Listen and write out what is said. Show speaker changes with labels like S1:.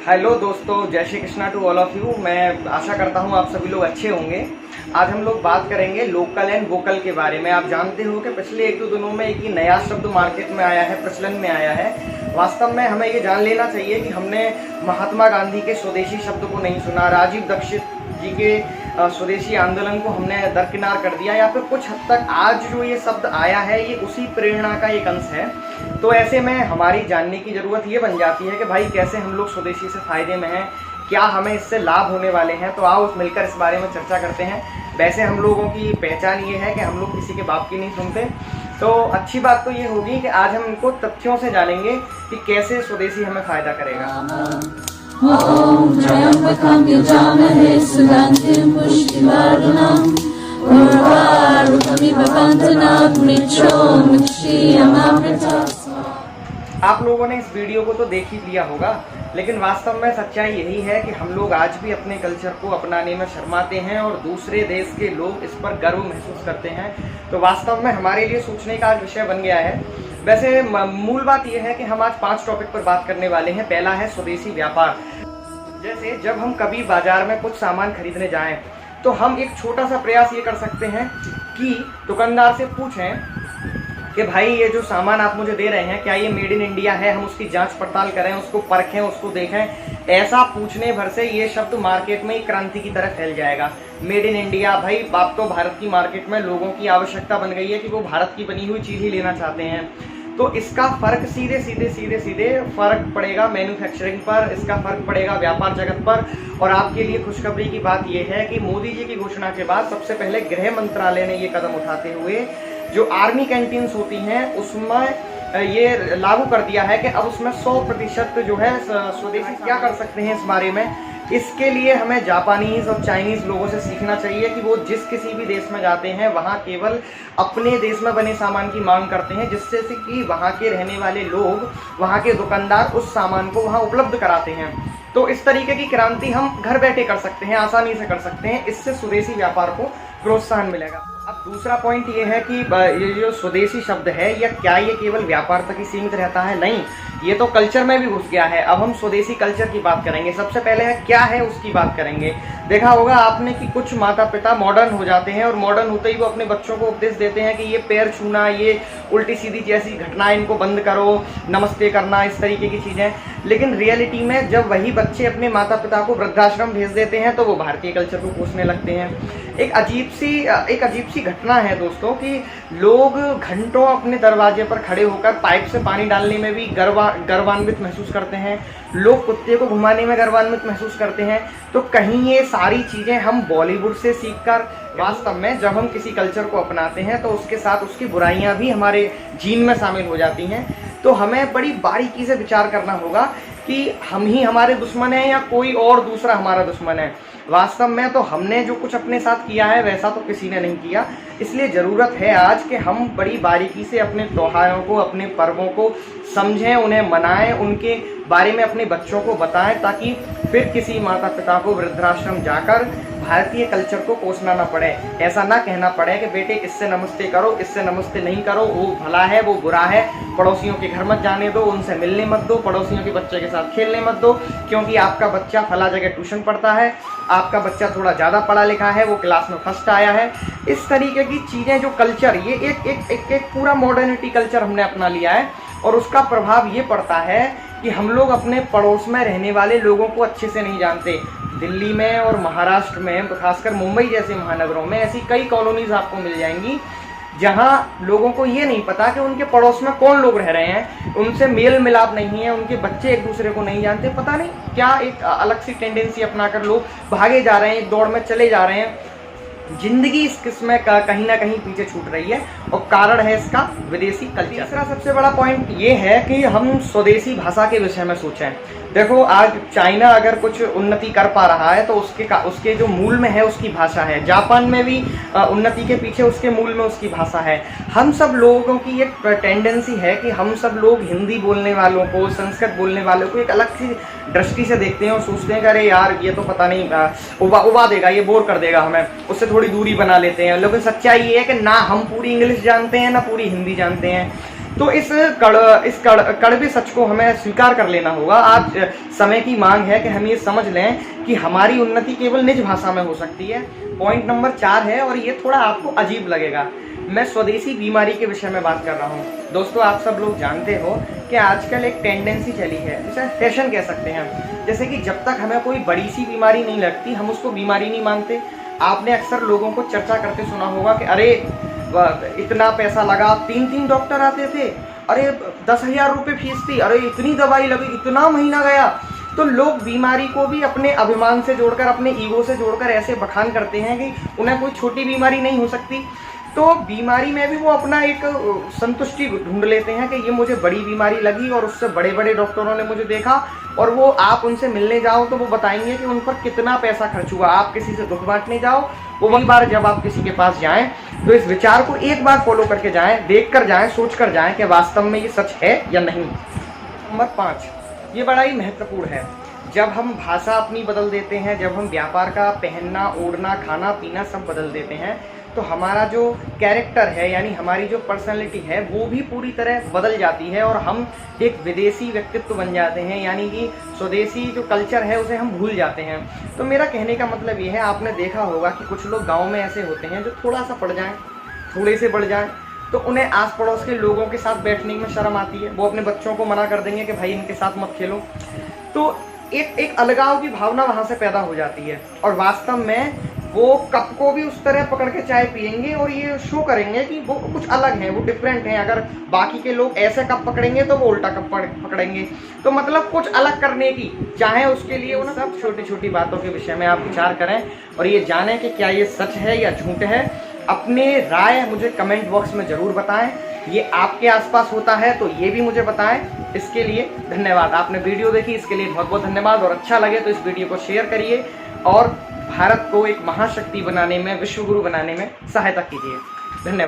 S1: Hello दोस्तों, Jai Shri Krishna to all of you. मैं आशा करता हूँ आप सभी लोग अच्छे होंगे। आज हम लोग बात करेंगे लोकल एंड वोकल के बारे में। आप जानते हो कि पिछले एक दो दिनों में एक ही नया शब्द मार्केट में आया है, प्रचलन में आया है। वास्तव में हमें ये जान लेना चाहिए कि हमने महात्मा गांधी के स्वदेशी शब्द को नहीं सुना, राजीव दीक्षित जी के स्वदेशी आंदोलन को हमने दरकिनार कर दिया, या फिर कुछ हद तक आज जो ये शब्द आया है ये उसी प्रेरणा का एक अंश है। तो ऐसे में हमारी जानने की ज़रूरत ये बन जाती है कि भाई कैसे हम लोग स्वदेशी से फ़ायदे में हैं, क्या हमें इससे लाभ होने वाले हैं। तो आओ मिलकर इस बारे में चर्चा करते हैं। वैसे हम लोगों की पहचान ये है कि हम लोग किसी के बाप की नहीं सुनते, तो अच्छी बात तो ये होगी कि आज हम इनको तथ्यों से जानेंगे कि कैसे स्वदेशी हमें फ़ायदा करेगा।
S2: Om Triambakam Yajamahe Sugantim Pushtivardanam Urvarukamiva Bandhanam Mrityom Mukshiyamamrita।
S1: आप लोगों ने इस वीडियो को तो देख ही लिया होगा, लेकिन वास्तव में सच्चाई यही है कि हम लोग आज भी अपने कल्चर को अपनाने में शर्माते हैं और दूसरे देश के लोग इस पर गर्व महसूस करते हैं। तो वास्तव में हमारे लिए सोचने का आज विषय बन गया है। वैसे मूल बात यह है कि हम आज 5 टॉपिक पर बात करने वाले हैं। पहला है स्वदेशी व्यापार। जैसे जब हम कभी बाजार में कुछ सामान खरीदने जाएं तो हम एक छोटा सा प्रयास ये कर सकते हैं कि दुकानदार से पूछें कि भाई ये जो सामान आप मुझे दे रहे हैं क्या ये मेड इन इंडिया है। हम उसकी जांच पड़ताल करें, उसको परखें, उसको देखें। ऐसा पूछने भर से ये शब्द मार्केट में एक क्रांति की तरह फैल जाएगा। मेड इन इंडिया, भाई अब तो भारत की मार्केट में लोगों की आवश्यकता बन गई है कि वो भारत की बनी हुई चीज़ ही लेना चाहते हैं। तो इसका फर्क सीधे फर्क पड़ेगा मैन्युफैक्चरिंग पर, इसका फर्क पड़ेगा व्यापार जगत पर। और आपके लिए खुशखबरी की बात यह है कि मोदी जी की घोषणा के बाद सबसे पहले गृह मंत्रालय ने ये कदम उठाते हुए जो आर्मी कैंटीन्स होती हैं उसमें ये लागू कर दिया है कि अब उसमें 100% जो है स्वदेशी क्या कर सकते हैं। इस बारे में इसके लिए हमें जापानीज और चाइनीज़ लोगों से सीखना चाहिए कि वो जिस किसी भी देश में जाते हैं वहाँ केवल अपने देश में बने सामान की मांग करते हैं, जिससे कि वहाँ के रहने वाले लोग, वहाँ के दुकानदार उस सामान को वहाँ उपलब्ध कराते हैं। तो इस तरीके की क्रांति हम घर बैठे कर सकते हैं, आसानी से कर सकते हैं। इससे स्वदेशी व्यापार को प्रोत्साहन मिलेगा। अब दूसरा पॉइंट ये है कि ये जो स्वदेशी शब्द है या क्या ये केवल व्यापार तक ही सीमित रहता है? नहीं, ये तो कल्चर में भी घुस गया है। अब हम स्वदेशी कल्चर की बात करेंगे। सबसे पहले है क्या है उसकी बात करेंगे। देखा होगा आपने कि कुछ माता पिता मॉडर्न हो जाते हैं और मॉडर्न होते ही वो अपने बच्चों को उपदेश देते हैं कि ये पैर छूना, ये उल्टी सीधी जैसी घटनाएं इनको बंद करो, नमस्ते करना, इस तरीके की चीज़ें। लेकिन रियलिटी में जब वही बच्चे अपने माता पिता को वृद्धाश्रम भेज देते हैं तो वो भारतीय कल्चर को कोसने लगते हैं। एक अजीब सी घटना है दोस्तों कि लोग घंटों अपने दरवाजे पर खड़े होकर पाइप से पानी डालने में भी गर्वान्वित महसूस करते हैं। लोग कुत्ते को घुमाने में गर्वान्वित महसूस करते हैं। तो कहीं ये सारी चीज़ें हम बॉलीवुड से सीखकर, वास्तव में जब हम किसी कल्चर को अपनाते हैं तो उसके साथ उसकी बुराइयां भी हमारे जीन में शामिल हो जाती हैं। तो हमें बड़ी बारीकी से विचार करना होगा कि हम ही हमारे दुश्मन हैं या कोई और दूसरा हमारा दुश्मन है। वास्तव में तो हमने जो कुछ अपने साथ किया है वैसा तो किसी ने नहीं किया। इसलिए ज़रूरत है आज कि हम बड़ी बारीकी से अपने त्योहारों को, अपने पर्वों को समझें, उन्हें मनाएं, उनके बारे में अपने बच्चों को बताएं, ताकि फिर किसी माता पिता को वृद्धाश्रम जाकर भारतीय कल्चर को कोसना ना पड़े। ऐसा ना कहना पड़े कि बेटे इससे नमस्ते करो, इससे नमस्ते नहीं करो, वो भला है, वो बुरा है, पड़ोसियों के घर मत जाने दो, उनसे मिलने मत दो, पड़ोसियों के बच्चे के साथ खेलने मत दो, क्योंकि आपका बच्चा फला जगह ट्यूशन पढ़ता है, आपका बच्चा थोड़ा ज़्यादा पढ़ा लिखा है, वो क्लास में फर्स्ट आया है। इस तरीके की चीज़ें जो कल्चर, ये एक पूरा मॉडर्निटी कल्चर हमने अपना लिया है और उसका प्रभाव ये पड़ता है कि हम लोग अपने पड़ोस में रहने वाले लोगों को अच्छे से नहीं जानते। दिल्ली में और महाराष्ट्र में, खासकर मुंबई जैसे महानगरों में ऐसी कई कॉलोनीज आपको मिल जाएंगी जहां लोगों को ये नहीं पता कि उनके पड़ोस में कौन लोग रह रहे हैं, उनसे मेल मिलाप नहीं है, उनके बच्चे एक दूसरे को नहीं जानते। पता नहीं क्या एक अलग सी टेंडेंसी अपनाकर लोग भागे जा रहे हैं, एक दौड़ में चले जा रहे हैं। जिंदगी इस किस्म का कहीं ना कहीं पीछे छूट रही है और कारण है इसका विदेशी कल्चर। तीसरा सबसे बड़ा पॉइंट ये है कि हम स्वदेशी भाषा के विषय में सोचें। देखो आज चाइना अगर कुछ उन्नति कर पा रहा है तो उसके जो मूल में है उसकी भाषा है। जापान में भी उन्नति के पीछे उसके मूल में उसकी भाषा है। हम सब लोगों की एक टेंडेंसी है कि हम सब लोग हिंदी बोलने वालों को, संस्कृत बोलने वालों को एक अलग सी दृष्टि से देखते हैं और सोचते हैं कि अरे यार ये तो पता नहीं उबा देगा, ये बोर कर देगा हमें, उससे थोड़ी दूरी बना लेते हैं। लेकिन सच्चाई ये है कि ना हम पूरी इंग्लिश जानते हैं ना पूरी हिंदी जानते हैं। तो इस कड़वे सच को हमें स्वीकार कर लेना होगा। आज समय की मांग है कि हम ये समझ लें कि हमारी उन्नति केवल निज भाषा में हो सकती है। पॉइंट नंबर 4 है, और ये थोड़ा आपको अजीब लगेगा, मैं स्वदेशी बीमारी के विषय में बात कर रहा हूँ। दोस्तों, आप सब लोग जानते हो कि आजकल एक टेंडेंसी चली है, जिसे फैशन कह सकते हैं, जैसे कि जब तक हमें कोई बड़ी सी बीमारी नहीं लगती हम उसको बीमारी नहीं मानते। आपने अक्सर लोगों को चर्चा करते सुना होगा कि अरे इतना पैसा लगा, 3 डॉक्टर आते थे, अरे 10,000 रुपये फीस थी, अरे इतनी दवाई लगी, इतना महीना गया। तो लोग बीमारी को भी अपने अभिमान से जोड़कर, अपने ईगो से जोड़कर ऐसे बखान करते हैं कि उन्हें कोई छोटी बीमारी नहीं हो सकती। तो बीमारी में भी वो अपना एक संतुष्टि ढूंढ लेते हैं कि ये मुझे बड़ी बीमारी लगी और उससे बड़े बड़े डॉक्टरों ने मुझे देखा, और वो आप उनसे मिलने जाओ तो वो बताएंगे कि उन पर कितना पैसा खर्च हुआ। आप किसी से दुख बांटने जाओ, वो वही बार जब आप किसी के पास जाएं तो इस विचार को एक बार फॉलो करके जाएं, देख कर जाएं, सोच कर जाएं कि वास्तव में ये सच है या नहीं। नंबर 5, ये बड़ा ही महत्वपूर्ण है। जब हम भाषा अपनी बदल देते हैं, जब हम व्यापार का पहनना, ओढ़ना, खाना पीना सब बदल देते हैं, तो हमारा जो कैरेक्टर है, यानी हमारी जो पर्सनैलिटी है, वो भी पूरी तरह बदल जाती है और हम एक विदेशी व्यक्तित्व बन जाते हैं, यानी कि स्वदेशी जो कल्चर है उसे हम भूल जाते हैं। तो मेरा कहने का मतलब ये है, आपने देखा होगा कि कुछ लोग गांव में ऐसे होते हैं जो थोड़ा सा पढ़ जाएं, थोड़े से बढ़ जाएं, तो उन्हें आस पड़ोस के लोगों के साथ बैठने में शर्म आती है। वो अपने बच्चों को मना कर देंगे कि भाई इनके साथ मत खेलो। तो एक अलगाव की भावना वहाँ से पैदा हो जाती है, और वास्तव में वो कप को भी उस तरह पकड़ के चाय पियेंगे और ये शो करेंगे कि वो कुछ अलग है, वो डिफरेंट है। अगर बाकी के लोग ऐसे कप पकड़ेंगे तो वो उल्टा कप पकड़ेंगे। तो मतलब कुछ अलग करने की चाहे उसके लिए उन सब छोटी छोटी बातों के विषय में आप विचार करें और ये जानें कि क्या ये सच है या झूठ है। अपने राय मुझे कमेंट बॉक्स में ज़रूर बताएं। ये आपके आसपास होता है तो ये भी मुझे बताएं। इसके लिए धन्यवाद। आपने वीडियो देखी इसके लिए बहुत बहुत धन्यवाद, और अच्छा लगे तो इस वीडियो को शेयर करिए और भारत को एक महाशक्ति बनाने में, विश्व गुरु बनाने में सहायता कीजिए। धन्यवाद।